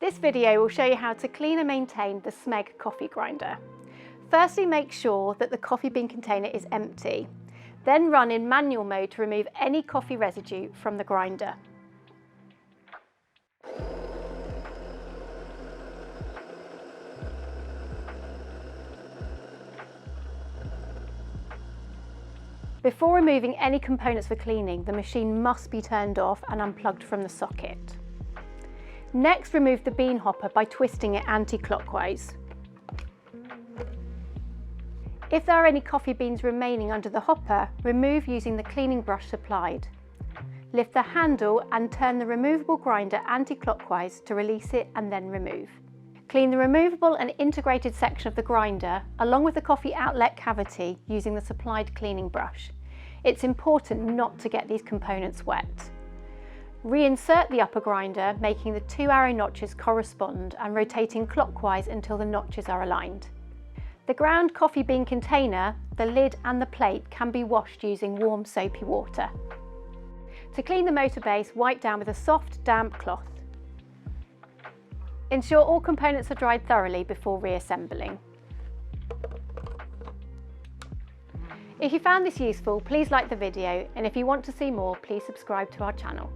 This video will show you how to clean and maintain the Smeg Coffee Grinder. Firstly, make sure that the coffee bean container is empty. Then run in manual mode to remove any coffee residue from the grinder. Before removing any components for cleaning, the machine must be turned off and unplugged from the socket. Next, remove the bean hopper by twisting it anti-clockwise. If there are any coffee beans remaining under the hopper, remove using the cleaning brush supplied. Lift the handle and turn the removable grinder anti-clockwise to release it and then remove. Clean the removable and integrated section of the grinder along with the coffee outlet cavity using the supplied cleaning brush. It's important not to get these components wet. Reinsert the upper grinder, making the two arrow notches correspond and rotating clockwise until the notches are aligned. The ground coffee bean container, the lid and the plate can be washed using warm soapy water. To clean the motor base, wipe down with a soft, damp cloth. Ensure all components are dried thoroughly before reassembling. If you found this useful, please like the video, and if you want to see more, please subscribe to our channel.